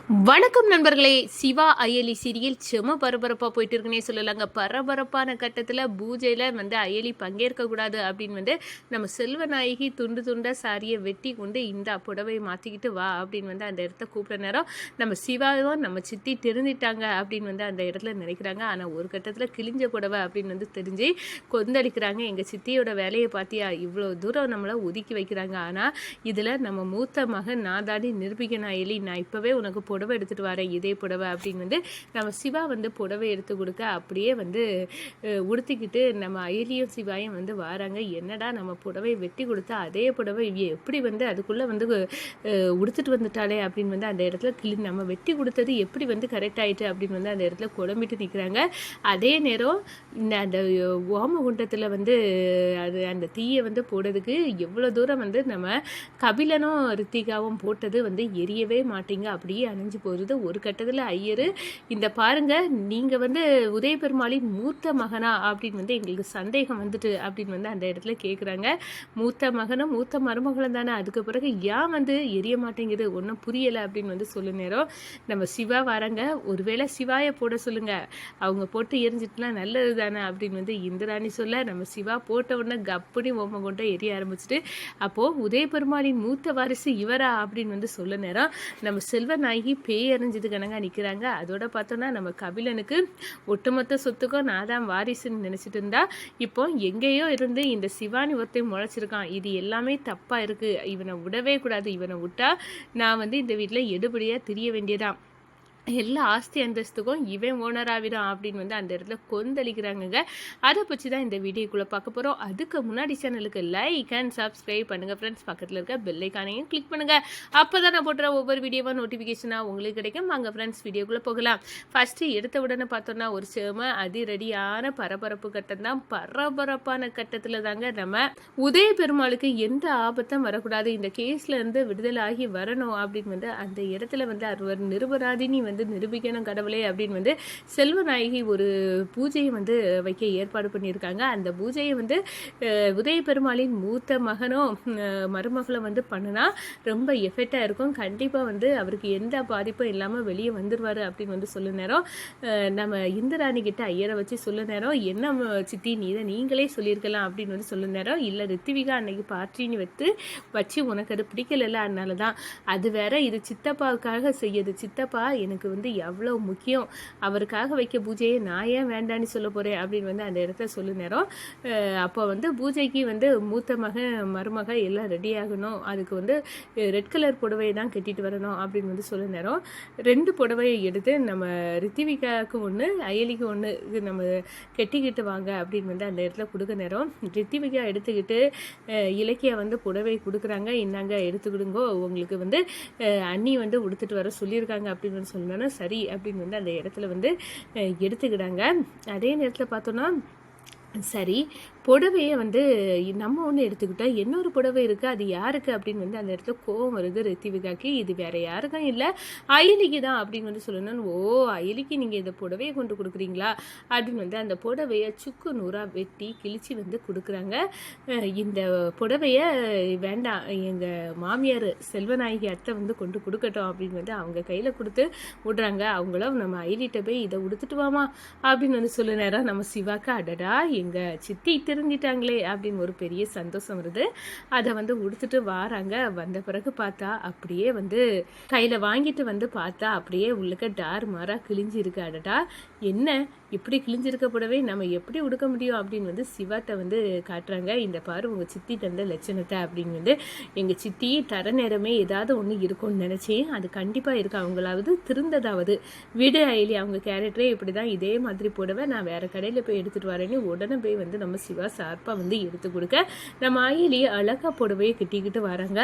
வணக்கம் நண்பர்களே. சிவா அயலி சீரியல் செம பரபரப்பாக போயிட்டு இருக்குன்னே சொல்லலாங்க. பரபரப்பான கட்டத்தில் பூஜையில் அயலி பங்கேற்கக்கூடாது அப்படின்னு நம்ம செல்வநாயகி துண்டு துண்டாக சாரியை வெட்டி கொண்டு இந்த புடவை மாற்றிக்கிட்டு வா அப்படின்னு அந்த இடத்த கூப்பிட்ட நேரம் நம்ம சிவாவும் நம்ம சித்தி தெரிஞ்சிட்டாங்க அப்படின்னு அந்த இடத்துல நினைக்கிறாங்க. ஆனால் ஒரு கட்டத்தில் கிழிஞ்ச புடவை அப்படின்னு தெரிஞ்சு கொந்தளிக்கிறாங்க. எங்கள் சித்தியோட வேலையை பார்த்தியா, இவ்வளோ தூரம் நம்மளை ஒதுக்கி வைக்கிறாங்க. ஆனால் இதில் நம்ம மூத்த மகன் நான் தாண்டி நிரூபிக்கணும் அயலி, நான் இப்போவே உனக்கு புடவை எடுத்துகிட்டு வரேன், இதே புடவை அப்படின்னு நம்ம சிவா புடவை எடுத்து கொடுக்க அப்படியே உடுத்திக்கிட்டு நம்ம அயலியும் சிவாயும் வராங்க. என்னடா நம்ம புடவை வெட்டி கொடுத்தா அதே புடவை எப்படி அதுக்குள்ளே உடுத்துட்டு வந்துட்டாலே அப்படின்னு அந்த இடத்துல நம்ம வெட்டி கொடுத்தது எப்படி கரெக்ட் ஆகிட்டு அப்படின்னு அந்த இடத்துல குழம்பிட்டு நிற்கிறாங்க. அதே நேரம் அந்த ஓமகுண்டத்தில் அது அந்த தீயை போடுறதுக்கு எவ்வளோ தூரம் நம்ம கபிலனும் ரித்திகாவும் போட்டது எரியவே மாட்டீங்க, அப்படியே அணைஞ்சு போகுது. ஒரு கட்டத்தில் ஐயரு இந்த பாருங்க, நீங்கள் உதய பெருமாளின் மூத்த மகனா அப்படின்னு எங்களுக்கு சந்தேகம் வந்துட்டு அப்படின்னு அந்த இடத்துல கேட்குறாங்க. மூத்த மகனும் மூத்த மருமகளும் தானே, அதுக்கு பிறகு ஏன் எரிய மாட்டேங்குது, ஒன்றும் புரியலை அப்படின்னு சொல்ல நேரம் நம்ம சிவா வராங்க. ஒருவேளை சிவாயை போட சொல்லுங்க, அவங்க போட்டு எரிஞ்சிட்டுனா நல்லது தானே அப்படின்னு இந்திராணி சொல்ல, நம்ம சிவா போட்ட உடனே கப்படி ஓம கொண்டு எரிய ஆரம்பிச்சுட்டு, அப்போது உதய பெருமாளின் மூத்த வாரிசு இவரா அப்படின்னு சொல்ல நேரம் நம்ம செல்வநாயகி பேயறிஞ்சது கணங்க நிற்கிறாங்க. அதோட பார்த்தோன்னா நம்ம கபிலனுக்கு ஒட்டுமொத்த சொத்துக்கும் நான் தான் வாரிசுன்னு நினச்சிட்டு இருந்தா, இப்போ எங்கேயோ இருந்து இந்த சிவானி ஒருத்தையும் முளைச்சிருக்கான், இது எல்லாமே தப்பாக இருக்குது, இவனை விடவே கூடாது, இவனை விட்டா நான் இந்த வீட்டில் எடுபடியாக தெரிய வேண்டியதான், எல்லா ஆஸ்தி அந்தஸ்துக்கும் இவன் ஓனராகிடும் அப்படின்னு அந்த இடத்துல கொந்தளிக்கிறாங்க. அதை பற்றி தான் இந்த வீடியோக்குள்ளே பார்க்க போகிறோம். அதுக்கு முன்னாடி சேனலுக்கு லைக் அண்ட் சப்ஸ்கிரைப் பண்ணுங்கள் ஃப்ரெண்ட்ஸ். பக்கத்தில் இருக்க பெல் ஐக்கானையும் கிளிக் பண்ணுங்கள். அப்போ தான் நான் போடுற ஒவ்வொரு வீடியோவாக நோட்டிஃபிகேஷனாக உங்களுக்கு கிடைக்கும். வாங்க ஃப்ரெண்ட்ஸ் வீடியோக்குள்ளே போகலாம். ஃபஸ்ட்டு எடுத்த உடனே பார்த்தோன்னா ஒரு செம அதிரடியான பரபரப்பு கட்டம் தான். பரபரப்பான கட்டத்தில் தாங்க நம்ம உதய பெருமாளுக்கு எந்த ஆபத்தும் வரக்கூடாது, இந்த கேஸில் இருந்து விடுதலை ஆகி வரணும் அப்படின்னு அந்த இடத்துல அவர் நிருபராதினி நிரூபிக்கணும் கடவுளே அப்படின்னு செல்வநாயகி ஒரு பூஜையை வைக்க ஏற்பாடு பண்ணியிருக்காங்க. அந்த பூஜையை உதய பெருமாளின் மூத்த மகனும் மருமகளும் பண்ணினா ரொம்ப எஃபெக்டாக இருக்கும். கண்டிப்பாக அவருக்கு எந்த பாதிப்பும் இல்லாமல் வெளியே வந்துடுவார் அப்படின்னு சொல்ல நேரம் நம்ம இந்திராணி கிட்ட ஐயரை வச்சு சொல்ல நேரம், என்ன சித்தி நீங்களே சொல்லியிருக்கலாம் அப்படின்னு சொல்ல நேரம், இல்லை ரித்திவிகா அன்னைக்கு பார்ட்டின்னு வச்சு உனக்கு அது பிடிக்கல, அதனால தான், அது வேற, இது சித்தப்பாவுக்காக செய்யுது, சித்தப்பா எனக்கு எவ்வளோ முக்கியம், அவருக்காக வைக்க பூஜையை நான் ஏன் வேண்டான்னு சொல்ல போகிறேன் அப்படின்னு அந்த இடத்துல சொல்ல நேரம், அப்போ பூஜைக்கு மூத்த மருமக எல்லாம் ரெடி ஆகணும், அதுக்கு ரெட் கலர் புடவை தான் கட்டிட்டு வரணும் அப்படின்னு சொல்ல நேரம், 2 புடவையை எடுத்து நம்ம ரித்திவிகாவுக்கு ஒன்று அயலிக்கு ஒன்று நம்ம கெட்டிக்கிட்டு வாங்க அப்படின்னு அந்த இடத்துல கொடுக்க நேரம், ரித்திவிகா எடுத்துக்கிட்டு இலக்கியா புடவை கொடுக்குறாங்க, இன்னாங்க எடுத்துக்கிடுங்கோ, உங்களுக்கு அண்ணி உடுத்துட்டு வர சொல்லியிருக்காங்க அப்படின்னு சொல்லணும். சரி அப்படின்னு அந்த இடத்துல எடுத்துக்கிட்டாங்க. அதே நேரத்தில் பார்த்தோன்னா சரி, புடவையை நம்ம ஒன்று எடுத்துக்கிட்டோம், இன்னொரு புடவை இருக்குது, அது யாருக்கு அப்படின்னு அந்த இடத்துல கோவம் வருது ரித்திவிகாக்கு. இது வேறு யாருக்கும் இல்லை, அயலிக்கு தான் அப்படின்னு சொல்லணும். ஓ, அயலிக்கு நீங்கள் இந்த புடவையை கொண்டு கொடுக்குறீங்களா அப்படின்னு அந்த புடவையை சுக்கு நூறாக வெட்டி கிழிச்சு கொடுக்குறாங்க. இந்த புடவையை வேண்டாம், எங்கள் மாமியார் செல்வநாயகி அத்தை கொண்டு கொடுக்கட்டும் அப்படின்னு அவங்க கையில் கொடுத்து விடுறாங்க. அவங்களும் நம்ம அயலிட்ட போய் இதை உடுத்துட்டு வாமா அப்படின்னு சொல்ல நேரம் நம்ம சிவாக்கு அடடா எங்கள் சித்தி தெரிஞ்சிட்டாங்களே அப்படின்னு ஒரு பெரிய சந்தோஷம் வருது. அதை உடுத்துட்டு வராங்க. வந்த பிறகு பார்த்தா அப்படியே கையில் வாங்கிட்டு பார்த்தா அப்படியே உள்ளுக்க டார் மாறாக கிழிஞ்சி இருக்கு. அடடா என்ன இப்படி கிழிஞ்சிருக்க போடவே நம்ம எப்படி உடுக்க முடியும் அப்படின்னு சிவாட்ட காட்டுறாங்க. இந்த பாரு உங்கள் சித்தி தந்த லட்சணத்தை அப்படின்னு எங்கள் சித்தி தர நேரமே ஏதாவது ஒன்று இருக்கும்னு நினச்சேன், அது கண்டிப்பாக இருக்கு, அவங்களாவது திருந்ததாவது விடு அயலி, அவங்க கேரக்டரே இப்படி தான், இதே மாதிரி போடவே நான் வேறு கடையில் போய் எடுத்துகிட்டு வரேன்னு உடனே போய் நம்ம சிவா சார்பாக எடுத்து கொடுக்க நம்ம அயலி அழகாக புடவையை கட்டிக்கிட்டு வராங்க.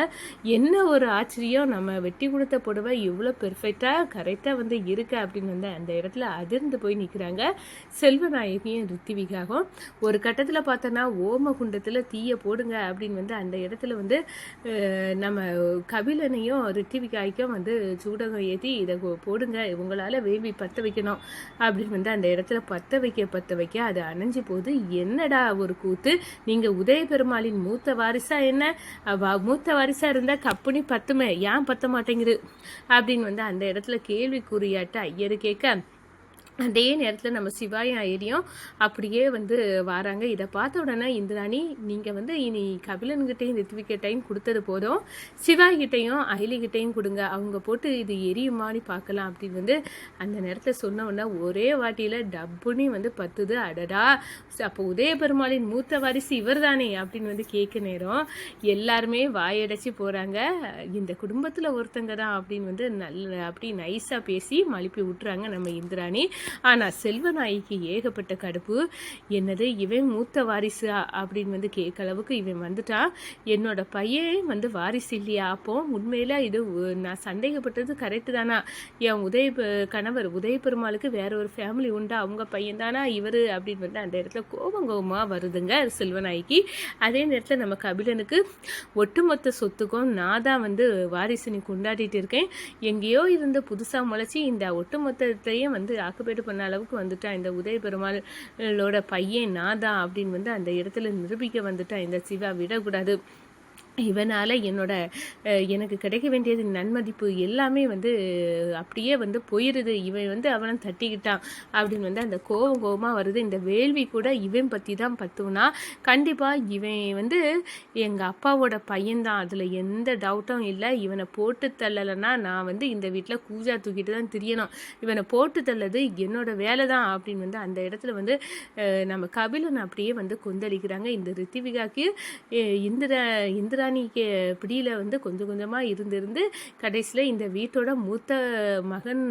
என்ன ஒரு ஆச்சரியம், நம்ம வெட்டி கொடுத்த புடவை இவ்வளோ பெர்ஃபெக்டாக கரெக்டாக இருக்கு அப்படின்னு அந்த இடத்துல அதிர்ந்து போய் நிற்கிறாங்க. செல்வநாயகியும் ரித்திவிகாவும். ஒரு கட்டத்தில் பார்த்தோன்னா ஓமகுண்டத்தில் தீயை போடுங்க அப்படின்னு வந்து அந்த இடத்துல வந்து நம்ம கபிலனையும் ரித்திவிகாய்க்கும் வந்து சூடகம் ஏற்றி இதை போடுங்க, உங்களால் வேள்வி பற்ற வைக்கணும் அப்படின்னு வந்து அந்த இடத்துல பற்ற வைக்க அது அணைஞ்சு போகுது. என்னடா ஒரு கூத்து, நீங்கள் உதய பெருமாளின் மூத்த வாரிசா என்ன, மூத்த வாரிசா இருந்தால் கப்புனி பத்துமே, ஏன் பத்த மாட்டேங்குது அப்படின்னு வந்து அந்த இடத்துல கேள்விக்குறியாட்ட ஐயரு கேட்க, அதே நேரத்தில் நம்ம சிவாயும் ஐயரியும் அப்படியே வந்து வராங்க. இதை பார்த்த உடனே இந்திராணி, நீங்கள் வந்து இனி கபிலன்கிட்டையும் ரித்விகிட்டையும் கொடுத்தது போதும், சிவாய்கிட்டையும் அகிலிகிட்டையும் கொடுங்க, அவங்க போட்டு இது எரியுமான்னு பார்க்கலாம் அப்படின்னு வந்து அந்த நேரத்தில் சொன்ன உடனே ஒரே வாட்டியில் டப்புனி வந்து பத்துது. அடடா, அப்போ உதய பெருமாளின் மூத்த வாரிசு இவர் தானே அப்படின்னு வந்து கேட்க நேரம் எல்லாருமே வாயடைச்சி போகிறாங்க. இந்த குடும்பத்தில் ஒருத்தங்க தான் அப்படின்னு வந்து அப்படி நைஸாக பேசி மழுப்பி விட்டுறாங்க நம்ம இந்திராணி. ஆனால் செல்வநாய்க்கு ஏகப்பட்ட கடுப்பு. என்னது இவன் மூத்த வாரிசு அப்படின்னு வந்து கேட்க அளவுக்கு இவன் வந்துட்டான், என்னோட பையன் வந்து வாரிசு இல்லையா, அப்போ உண்மையில இது நான் சந்தேகப்பட்டது கரெக்டு தானா, என் கணவர் உதய பெருமாளுக்கு வேற ஒரு ஃபேமிலி உண்டா, அவங்க பையன் தானா இவர் அப்படின்னு வந்து அந்த இடத்துல கோபமாக வருதுங்க செல்வநாய்க்கு. அதே நேரத்தில் நம்ம கபிலனுக்கு ஒட்டுமொத்த சொத்துக்கும் நான் தான் வந்து வாரிசு நீ கொண்டாடிட்டு இருக்கேன், எங்கேயோ இருந்து புதுசாக முளைச்சி இந்த ஒட்டுமொத்தத்தையும் வந்து ஆக்குப்பேட்டு பண்ண அளவுக்கு வந்துட்டா இந்த உதய பெருமாளோட பையன் நான் தான் அப்படின்னு வந்து அந்த இடத்துல நிரூபிக்க வந்துட்டா இந்த சிவா. விடக்கூடாது, இவனால் எனக்கு கிடைக்க வேண்டியது நன்மதிப்பு எல்லாமே வந்து அப்படியே வந்து போயிடுது, இவன் வந்து அவனை தட்டிக்கிட்டான் அப்படின்னு வந்து அந்த கோபமாக வருது. இந்த வேள்வி கூட இவன் பற்றி தான் பத்துவனா, கண்டிப்பாக இவன் வந்து எங்கள் அப்பாவோட பையன்தான், அதில் எந்த டவுட்டும் இல்லை, இவனை போட்டு தள்ளலைன்னா நான் வந்து இந்த வீட்டில் கூஜா தூக்கிட்டு தான் திரியணும், இவனை போட்டு தள்ளது என்னோட வேலை தான் அப்படின்னு வந்து அந்த இடத்துல வந்து நம்ம கபிலன் அப்படியே வந்து கொந்தளிக்கிறாங்க. இந்த ரித்திவிகாக்கு இந்திராணிக்கு பிடியில் வந்து கொஞ்சம் கொஞ்சமாக இருந்து கடைசியில் இந்த வீட்டோட மூத்த மகன்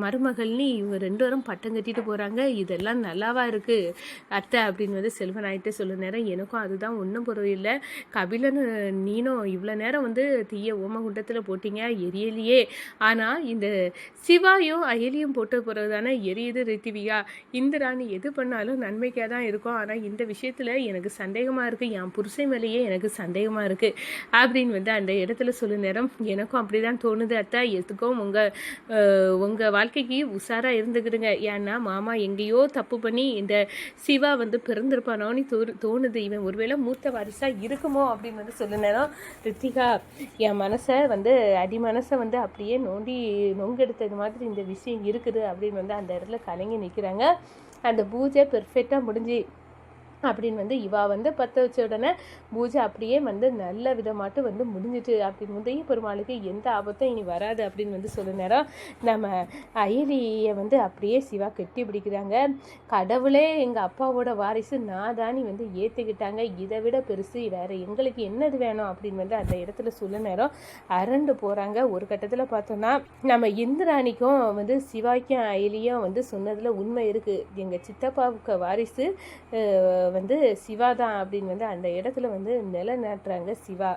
மருமகள்னி இவங்க 2 பேரும் பட்டம் கட்டிட்டு போகிறாங்க. இதெல்லாம் நல்லாவா இருக்குது அத்தை அப்படின்னு வந்து செல்வனாயிட்டே சொல்ல நேரம் எனக்கும் அதுதான் ஒன்றும் பொருளில்லை, கபிலன் நீனும் இவ்வளோ நேரம் வந்து தீய ஓமகுண்டத்தில் போட்டிங்க எரியலையே, ஆனால் இந்த சிவாயும் அயலியும் போட்டு போகிறது தானே எரியுது ரித்திவிகா, இந்திராணி எது பண்ணாலும் நன்மைக்காக தான் இருக்கும், ஆனால் இந்த விஷயத்தில் எனக்கு சந்தேகமாக இருக்குது, என் புருஷன் மேலேயே எனக்கு சந்தேகமாக இருக்குது அப்படின்னு வந்து அந்த இடத்துல சொல்ல நேரம் எனக்கும் அப்படி தான் தோணுது அத்தா, எதுக்கும் உங்கள் வாழ்க்கைக்கு உஷாராக இருந்துக்கிடுங்க, ஏன்னா மாமா எங்கேயோ தப்பு பண்ணி இந்த சிவா வந்து பிறந்திருப்பானோன்னு தோணுது, இவன் ஒருவேளை மூத்த வாரிசாக இருக்குமோ அப்படின்னு வந்து சொல்ல நேரம் ரித்திகா என் மனசை வந்து அடி மனசை வந்து அப்படியே நொங்கெடுத்தது மாதிரி இந்த விஷயம் இருக்குது அப்படின்னு வந்து அந்த இடத்துல கலங்கி நிற்கிறாங்க. அந்த பூஜை பெர்ஃபெக்டாக முடிஞ்சு அப்படின்னு வந்து இவா வந்து பற்ற வச்ச உடனே பூஜை அப்படியே வந்து நல்ல விதமாட்டு வந்து முடிஞ்சிட்டு அப்படின்னு உதய பெருமாளுக்கு எந்த ஆபத்தும் இனி வராது அப்படின்னு வந்து சொல்ல நேரம் நம்ம அயலியை வந்து அப்படியே சிவா கட்டி பிடிக்கிறாங்க. கடவுளே எங்கள் அப்பாவோட வாரிசு நான் தானி வந்து ஏற்றுக்கிட்டாங்க, இதை விட பெருசு வேறு எங்களுக்கு என்னது வேணும் அப்படின்னு வந்து அந்த இடத்துல சொல்ல நேரம் அரண்டு போகிறாங்க. ஒரு கட்டத்தில் பார்த்தோன்னா நம்ம இந்திராணிக்கும் வந்து சிவாய்க்கும் அயலியும் வந்து சொன்னதில் உண்மை இருக்குது, எங்கள் சித்தப்பாவுக்கு வாரிசு வந்து சிவா தான் அப்படின்னு வந்து அந்த இடத்துல வந்து நிலைநாட்டுறாங்க சிவா.